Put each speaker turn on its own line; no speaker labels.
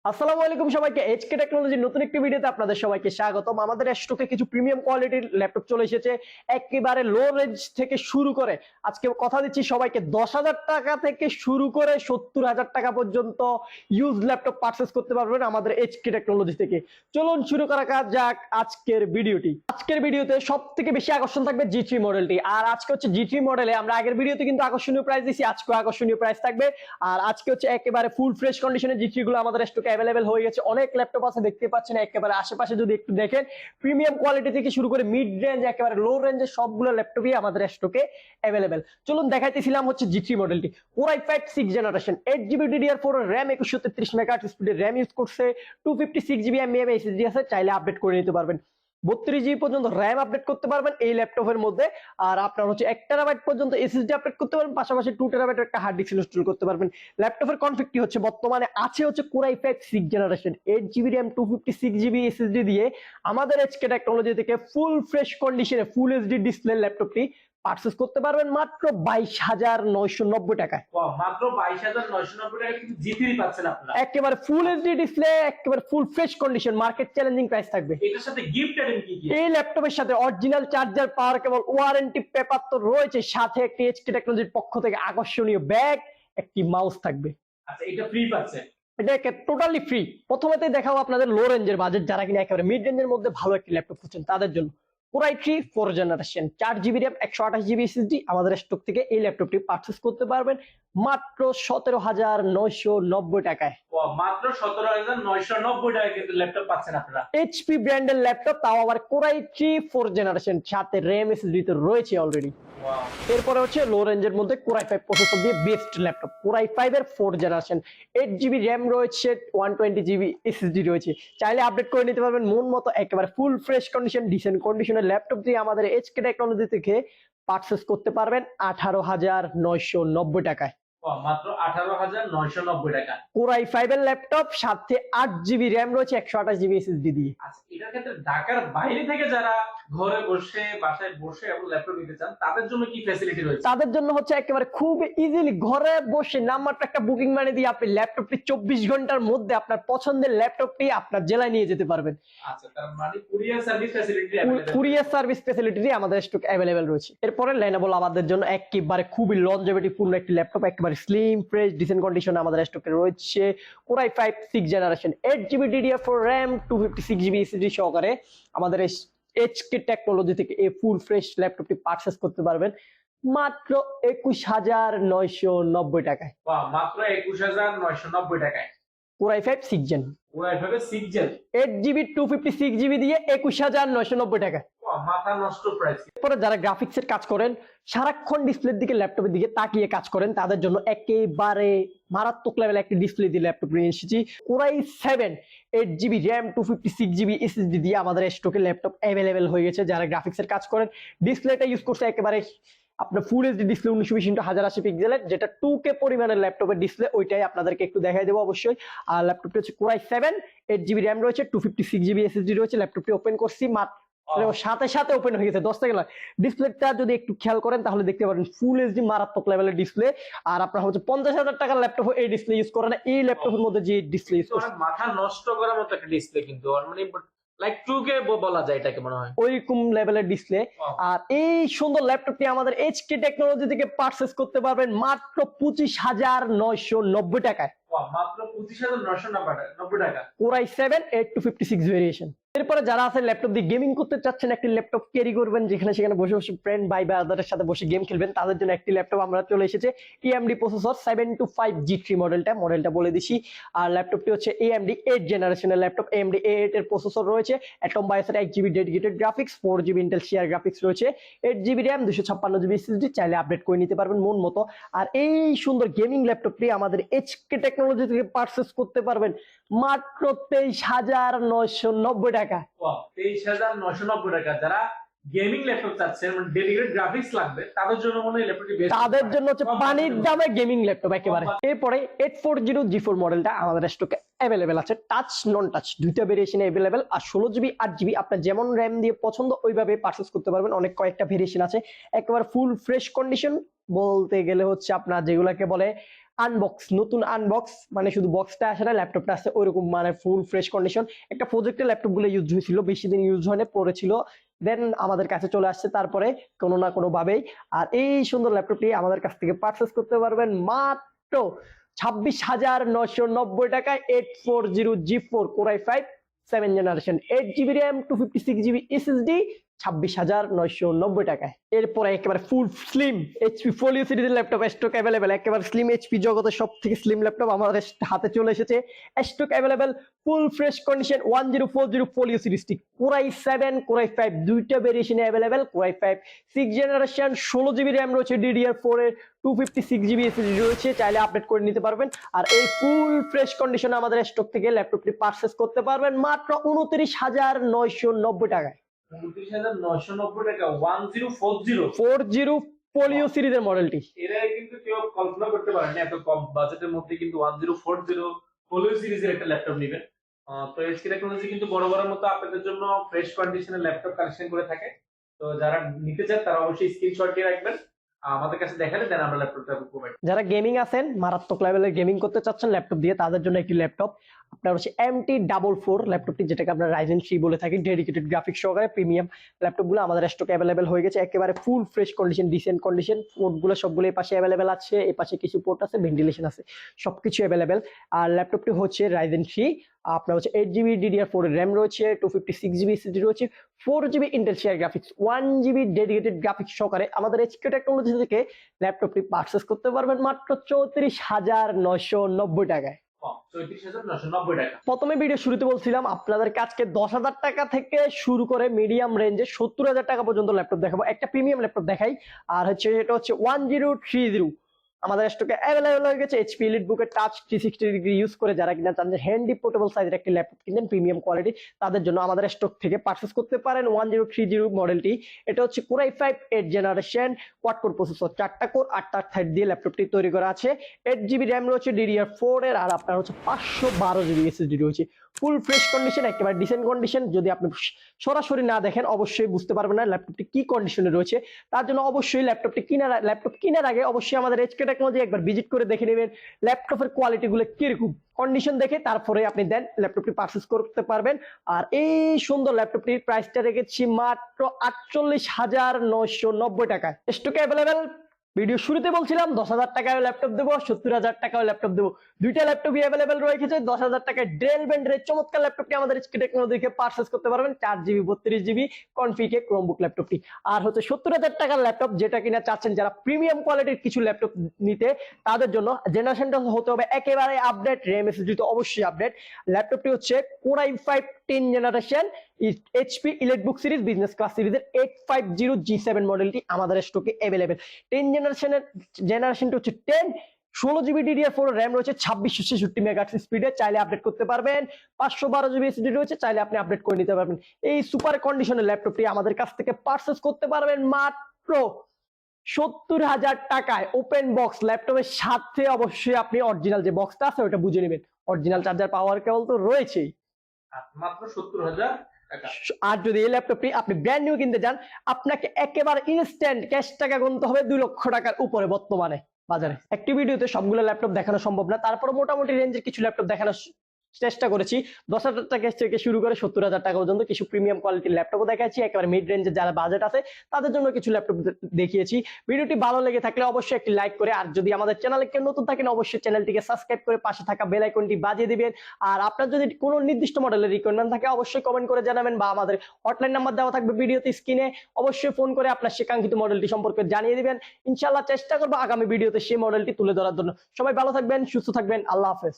আসসালামু আলাইকুম সবাইকে, এইচকে টেকনোলজির নতুন একটি ভিডিওতে আপনাদের সবাইকে স্বাগতম। আমাদের স্টকে কিছু প্রিমিয়াম কোয়ালিটির ল্যাপটপ চলে এসেছে, একেবারে লো রেঞ্জ থেকে শুরু করে আজকে কথা দিচ্ছি সবাইকে 10,000 টাকা থেকে শুরু করে 70,000 টাকা পর্যন্ত ইউজ ল্যাপটপ পারচেস করতে পারবেন আমাদের এইচকে টেকনোলজি থেকে। চলুন শুরু করা যাক আজকের ভিডিওটি। আজকের ভিডিওতে সব থেকে বেশি আকর্ষণ থাকবে জি3 মডেলটি। আর আজকে হচ্ছে জি3 মডেলে আমরা আগের ভিডিওতে কিন্তু আকর্ষণীয় প্রাইস দিয়েছি, আজকেও আকর্ষণীয় প্রাইস থাকবে। আর আজকে হচ্ছে একেবারে ফুল ফ্রেশ কন্ডিশনে জি3 গুলো আমাদের স্টকে অ্যাভেলেবেল হয়ে গেছে। অনেক ল্যাপটপ আছে দেখতে পাচ্ছেন, একেবারে আশেপাশে যদি একটু দেখেন প্রিমিয়াম কোয়ালিটি থেকে শুরু করে মিড রেঞ্জ একেবারে লো রেঞ্জের সবগুলো ল্যাপটপই আমাদের স্টকে অ্যাভেলেবেল। চলুন দেখাইতেছিলাম হচ্ছে জি3 মডেলটি। Core i5 6th generation, 8GB DDR4 RAM, 2133 megahertz স্পিডের RAM ইউজ করছে, 256GB এমবিএম এসএসডি আছে, চাইলে আপডেট করে নিতে পারবেন। 32GB পর্যন্ত র্যাম আপডেট করতে পারবেন এই ল্যাপটপের মধ্যে। আর আপনার হচ্ছে 1TB পর্যন্ত এসএসডি আপডেট করতে পারবেন, পাশাপাশি 2TB একটা হার্ড ডিস্ক ইনস্টল করতে পারবেন। ল্যাপটপের কনফিগটি হচ্ছে বর্তমানে আছে হচ্ছে Core i5 6th generation, 8GB RAM, 256GB SSD দিয়ে আমাদের এইচকে টেকনোলজি থেকে ফুল ফ্রেশ কন্ডিশনে ফুল এইচডি ডিসপ্লে ল্যাপটপটি পারচেজ করতে পারবেন মাত্র 22,990 টাকায়।
মাত্র 22,990 টাকা কিন্তু জি3 পাচ্ছেন আপনারা।
একেবারে ফুল এইচডি ডিসপ্লে, একেবারে full fresh condition, market challenging price থাকবে।
এটার সাথে গিফট আইটেম কি কি?
এই ল্যাপটপের সাথে অরিজিনাল চার্জার, পাওয়ার কেবল, ওয়ারেন্টি পেপার তো রয়েছে, সাথে একটি এইচকে টেকনোলজির পক্ষ থেকে আকর্ষণীয় ব্যাগ, একটি মাউস থাকবে।
আচ্ছা, এটা ফ্রি পাচ্ছেন?
এটা টোটালি ফ্রি। প্রথমেতেই দেখাবো আপনাদের লো রেঞ্জের বাজেট, যারা কিনা একেবারে মিড রেঞ্জের মধ্যে ভালো একটি ল্যাপটপ খুঁজছেন তাদের জন্য। Core i3 4th generation, 4GB RAM, 128GB SSD আমাদের স্টক থেকে এই ল্যাপটপটি পারচেজ করতে পারবেন মাত্র 17,990 টাকায়।
মাত্র 17,990 টাকা কিন্তু ল্যাপটপ পাচ্ছেন আপনারা।
এইচপি ব্র্যান্ডের ল্যাপটপ, তাও আবার Core i3 4th জেনারেশন, সাথে RAM এসএসডি তো রয়েছে অলরেডি। এরপরে হচ্ছে লো রেঞ্জের মধ্যে Core i5 প্রসেসর দিয়ে বেস্ট ল্যাপটপ, Core i5 এর 4th জেনারেশন, 8GB RAM রয়েছে, 120GB এসএসডি রয়েছে, চাইলে আপডেট করে নিতে পারবেন মন মতো। একেবারে ফুল ফ্রেশ কন্ডিশন, ডিসেন্ট কন্ডিশনের ল্যাপটপ দিয়ে আমাদের এইচকে টেকনোলজি থেকে পারচেস করতে পারবেন 18,990 টাকায়।
মাত্র 18,990 টাকা।
Core i5 এর ল্যাপটপ, সাথে 8GB RAM রয়েছে, 128GB এসএসডি দিয়ে।
আচ্ছা, এটার ক্ষেত্রে ঢাকার বাইরে থেকে যারা ঘরে বসে বাসায় বসে এবং ল্যাপটপ নিতে চান তাদের জন্য কি ফ্যাসিলিটি রয়েছে?
তাদের জন্য হচ্ছে একেবারে খুব ইজিলি ঘরে বসে নামমাত্র একটা বুকিং মানে দিয়ে আপনি ল্যাপটপটি 24 ঘন্টার মধ্যে আপনার পছন্দের ল্যাপটপটি আপনার জেলায় নিয়ে যেতে পারবেন।
আচ্ছা, তার মানে courier service facility
courier service facility আমাদের স্টক অ্যাভেলেবেল রয়েছে। এরপরে লেনোভো আমাদের জন্য একেবারে খুবই লনজেভিটি পূর্ণ একটি ল্যাপটপ, একেবারে স্লিম ফ্রেশ ডিসেন্ট কন্ডিশনে আমাদের স্টকে রয়েছে। Core i5 6th generation, 8GB DDR4 RAM, 256GB SSD সহকারে আমাদের এইচকে টেকনোলজি থেকে এই ফুল ফ্রেশ ল্যাপটপটি পারচেজ করতে পারবেন মাত্র 21,990 টাকায়।
মাত্র 21,990 টাকায়।
Core i5 6th gen,
Core i5 6th gen,
8GB 256GB দিয়ে 21,990 টাকা।
মাথা নষ্ট প্রাইস।
এরপরে যারা গ্রাফিক্সের কাজ করেন, সারাক্ষণ ডিসপ্লের দিকে ল্যাপটপের দিকে তাকিয়ে কাজ করেন, তাদের জন্য একেবারে মারাত্মক লেভেল একটি ডিসপ্লে দিয়ে ল্যাপটপ নিয়ে এসেছি। Core i7 8GB RAM, 256GB SSD দিয়ে আমাদের স্টকে ল্যাপটপ অ্যাভেলেবেল হয়ে গেছে। যারা গ্রাফিক্সের কাজ করেন, ডিসপ্লেটা ইউজ করছে একেবারে আপনার ফুল এইচডি ডিসপ্লে, 1920x1080 পিক্সেলের, যেটা 2K পরিমাণের ল্যাপটপের ডিসপ্লে, ওইটাই আপনাদেরকে একটু দেখাই দেবো অবশ্যই। আর ল্যাপটপটি হচ্ছে Core i7 8GB RAM রয়েছে, 256GB এসএসডি রয়েছে। ল্যাপটপটি ওপেন করছি মাত্র সাথে সাথে ওপেন হয়ে গেছে 10 সেকেন্ড। ডিসপ্লেটা যদি একটু খেয়াল করেন তাহলে দেখতে পারেন ফুল এইচডি মারাত্মক লেভেলের ডিসপ্লে। আর আপনার হচ্ছে 50,000 টাকার ল্যাপটপ এই ডিসপ্লে ইউজ করে না, এই ল্যাপটপের মধ্যে যে ডিসপ্লে ইউজ করে
মাথা নষ্ট করার মতো একটা ডিসপ্লে কিন্তু, মানে লাইক 2K বলা যায় এটাকে মনে হয়,
ওইরকম লেভেলের ডিসপ্লে। আর এই সুন্দর ল্যাপটপটি আমাদের এইচকে টেকনোলজি থেকে পারচেজ করতে পারবেন মাত্র 25,990 টাকায়।
মাত্র 25,990 টাকা।
Core i7 8-256 variation. এরপরে যারা আছে ল্যাপটপ দিয়ে গেমিং করতে চাচ্ছেন, একটি ল্যাপটপ ক্যারি করবেন, যেখানে সেখানে বসে বসে ফ্রেন্ড ভাই ব্রাদারের সাথে বসে গেম খেলবেন, তাদের জন্য একটি ল্যাপটপ আমরা চলে এসেছে। AMD প্রসেসর 725 G3 মডেলটা বলে দিছি। আর ল্যাপটপটি হচ্ছে AMD 8th জেনারেশনের ল্যাপটপ, AMD A8 এর প্রসেসর রয়েছে, Atom BIOS 1GB dedicated graphics, 4GB Intel share graphics রয়েছে, 8GB RAM, 256GB এসএসডি, চাইলে আপডেট করে নিতে পারবেন মন মতো। আর এই সুন্দর গেমিং ল্যাপটপটি আমাদের এইচকে টেকনোলজি থেকে পারচেজ করতে পারবেন মাত্র 23,990 টাকা।
23,990 টাকা। যারা গেমিং ল্যাপটপ চাচ্ছেন, মানে ডেডিকেটেড গ্রাফিক্স লাগবে, তাদের জন্য মনে হয় ল্যাপটপটি বেস্ট।
তাদের জন্য হচ্ছে পানির দামে গেমিং ল্যাপটপ একেবারে। এরপরে 840 G4 মডেলটা আমাদের স্টকে অ্যাভেলেবেল আছে, টাচ নন টাচ দুইটা ভেরিয়েশনে অ্যাভেলেবেল। আর 16GB 8GB আপনার যেমন র্যাম দিয়ে পছন্দ ওইভাবে পারচেজ করতে পারবেন। অনেক কয়েকটা ভেরিয়েশন আছে, একেবারে ফুল ফ্রেশ কন্ডিশন বলতে গেলে হচ্ছে আপনার যেগুলাকে বলে আনবক্স, নতুন আনবক্স মানে শুধু বক্সটা আসে না, ল্যাপটপটা আসছে ওইরকম, মানে ফুল ফ্রেশ কন্ডিশন। একটা প্রজেক্টের ল্যাপটপ গুলো ইউজ হয়েছিল, বেশি দিন ইউজ হয় না, পড়েছিল, দেন আমাদের কাছে চলে আসছে তারপরে কোনো না কোনো ভাবেই। আর এই সুন্দর ল্যাপটপটি আমাদের কাছ থেকে পারচেস করতে পারবেন মাত্র 26,990 টাকায়। 840 G4 Core i5 7 generation, 8 GB RAM, 256 GB SSD, 26,990 টাকায়। এরপরে একেবারে ফুল স্লিম এইচপি ফোলিও সিরিজের ল্যাপটপ স্টক অ্যাভেলেবেল, একেবারে স্লিম, এইচপি জগতের সব থেকে স্লিম ল্যাপটপ আমাদের হাতে চলে এসেছে, stock available, full fresh condition, 1040 Folio সিরিজটি Core i7 Core i5 দুইটা ভেরিয়েশনে available. Core i5 6 generation, 16 GB RAM রয়েছে, DDR4 এর, 256 GB SSD রয়েছে, চাইলে আপডেট করে নিতে পারবেন। আর এই ফুল ফ্রেশ কন্ডিশনে আমাদের স্টক থেকে ল্যাপটপটি পারচেস করতে পারবেন মাত্র 29,990 টাকায়।
29,990 টাকা 1040
40 ফোলিও সিরিজের মডেলটি।
এরা কিন্তু কেউ কল্পনা করতে পারে না এত কম বাজেটের মধ্যে কিন্তু 1040 ফোলিও সিরিজের একটা ল্যাপটপ নেবেন। তো এইচপি টেকনোলজি কিন্তু বড় বড় মতো আপনাদের জন্য ফ্রেশ কন্ডিশনের ল্যাপটপ কালেকশন করে থাকে। তো যারা নিতে চান তারা অবশ্যই স্ক্রিনশট দিয়ে রাখবেন, আমাদের কাছে দেখালে দেন আমরা ল্যাপটপটা প্রোভাইড।
যারা গেমিং আছেন, মারাত্মক লেভেলের গেমিং করতে চাচ্ছেন ল্যাপটপ দিয়ে, তাদের জন্য একটি ল্যাপটপ আপনার হচ্ছে MT44 ল্যাপটপটি, যেটাকে আমরা রাইজেন 3 বলে থাকি, ডেডিকেটেড গ্রাফিক্স সহকারে প্রিমিয়াম ল্যাপটপগুলো আমাদের স্টকে অ্যাভেলেবেল হয়ে গেছে, একেবারে full fresh condition, decent condition, পোর্টগুলো সবগুলো এই পাশে অ্যাভেলেবেল আছে, এই পাশে কিছু পোর্ট আছে, ভেন্টিলেশন আছে, সবকিছু অ্যাভেলেবেল। আর ল্যাপটপটি হচ্ছে রাইজেন 3, আপনার হচ্ছে 8 GB DDR4 এর র্যাম রয়েছে, 256 GB SSD রয়েছে, 4 GB Intel share graphics, 1 GB dedicated graphics সহকারে আমাদের এইচপি টেকনোলজি থেকে ল্যাপটপটি পারচেস করতে পারবেন মাত্র 34,990 টাকায়।
34,990 টাকা।
প্রথমে ভিডিও শুরুতে বলছিলাম আপনাদের কাছকে 10,000 টাকা থেকে শুরু করে মিডিয়াম রেঞ্জে 70,000 টাকা পর্যন্ত ল্যাপটপ দেখাবো। একটা প্রিমিয়াম ল্যাপটপ দেখাই, আর হচ্ছে এটা হচ্ছে 1030 আমাদের স্টকে অ্যাভেলেবল হয়ে গেছে। এইচপি এলিটবুকের টাচ 360 ডিগ্রি ইউজ করে যারা কিনা চান যে হ্যান্ডি পোর্টেবল সাইজের একটি ল্যাপটপ কিনবেন প্রিমিয়াম কোয়ালিটি, তাদের জন্য আমাদের স্টক থেকে পারচেস করতে পারেন 1030 মডেলটি। এটা হচ্ছে Core i5 8 generation, quad core processor, 4টা কোর 8টা থ্রেড দিয়ে ল্যাপটপটি তৈরি করা আছে, 8 GB RAM রয়েছে DDR4 এর, আর আপনার হচ্ছে 512 GB SSD রয়েছে, ফুল ফ্রেশ কন্ডিশন, একেবারে ডিসেন্ট কন্ডিশন। যদি আপনি সরাসরি না দেখেন অবশ্যই বুঝতে পারবেন না ল্যাপটপটি কি কন্ডিশনে রয়েছে। তার জন্য অবশ্যই ল্যাপটপ কেনার আগে অবশ্যই আমাদের এইচকে টেকনোলজি একবার ভিজিট করে দেখে নেবেন ল্যাপটপের কোয়ালিটি গুলো কিরকম, কন্ডিশন দেখে তারপরে আপনি দেন ল্যাপটপটি পারচেস করতে পারবেন। আর এই সুন্দর ল্যাপটপটির প্রাইসটা রেখেছি মাত্র 48,990 টাকায়। স্টকে অ্যাভেলেবেল, ভিডিও শুরুতে বলছিলাম 10,000 টাকায় ল্যাপটপ দেবো, 70,000 টাকায় ল্যাপটপ দেবো, দুইটা ল্যাপটপই অ্যাভেলেবেল রয়েছে। 10,000 টাকায় ডেল ব্র্যান্ডের চমৎকার ল্যাপটপটি আমাদের এইচকে টেকনোলজি থেকে পারচেস করতে পারবেন, 4 GB 32 GB কনফিগে ক্রোমবুক ল্যাপটপটি। আর হচ্ছে 70,000 টাকার ল্যাপটপ যেটা কিনা চাচ্ছেন যারা প্রিমিয়াম কোয়ালিটির কিছু ল্যাপটপ নিতে, তাদের জন্য জেনারেশনটা হতে হবে একেবারে আপডেট, র্যাম এসএসডি তো অবশ্যই আপডেট। ল্যাপটপটি হচ্ছে Core i5 10 generation HP EliteBook series business class সিরিজের 850 G7 মডেলটি আমাদের স্টকে অ্যাভেলেবেল। 10 জেনারেশনটা হচ্ছে 10, 16 GB DDR4 র্যাম রয়েছে, 2666 মেগাহার্টজ স্পিডে, চাইলে আপডেট করতে পারবেন, 512 GB SSD রয়েছে, চাইলে আপনি আপডেট করে নিতে পারবেন। এই সুপার কন্ডিশনের ল্যাপটপটি আমাদের কাছ থেকে পারচেস করতে পারবেন মাত্র 70,000 টাকায়। ওপেন বক্স ল্যাপটপের সাথে অবশ্যই আপনি অরিজিনাল যে বক্সটা আছে ওটা বুঝে নেবেন, অরিজিনাল চার্জার পাওয়ার কেবল তো রয়েছেই,
মাত্র 70,000 টাকা।
আর যদি এই ল্যাপটপটি আপনি ব্র্যান্ড নিউ কিনতে চান, আপনাকে একেবারে ইনস্ট্যান্ট ক্যাশ টাকা গুনতে হবে 2 লক্ষ টাকার উপরে বর্তমানে বাজারে। একটি ভিডিওতে সবগুলো ল্যাপটপ দেখানো সম্ভব না, তারপর মোটামুটি রেঞ্জের কিছু ল্যাপটপ দেখানোর চেষ্টা করেছি। 10,000 টাকা থেকে শুরু করে 70,000 টাকা পর্যন্ত কিছু প্রিমিয়াম কোয়ালিটির ল্যাপটপও দেখাচ্ছি, একেবারে মিড রেঞ্জের যারা বাজেট আছে তাদের জন্য কিছু ল্যাপটপ দেখিয়েছি। ভিডিওটি ভালো লেগে থাকলে অবশ্যই একটি লাইক করে, আর যদি আমাদের চ্যানেলে কেউ নতুন থাকেন অবশ্যই চ্যানেলটিকে সাবস্ক্রাইব করে পাশে থাকা বেল আইকনটি বাজিয়ে দিবেন। আর আপনার যদি কোনো নির্দিষ্ট মডেলের রিকোয়ারমেন্ট থাকে অবশ্যই কমেন্ট করে জানাবেন, বা আমাদের হটলাইন নাম্বার দেওয়া থাকবে ভিডিওতে স্ক্রিনে, অবশ্যই ফোন করে আপনার সে কাঙ্ক্ষিত মডেলটি সম্পর্কে জানিয়ে দিবেন। ইনশাআল্লাহ চেষ্টা করবো আগামী ভিডিওতে সেই মডেলটি তুলে ধরার জন্য। সবাই ভালো থাকবেন, সুস্থ থাকবেন, আল্লাহ হাফেজ।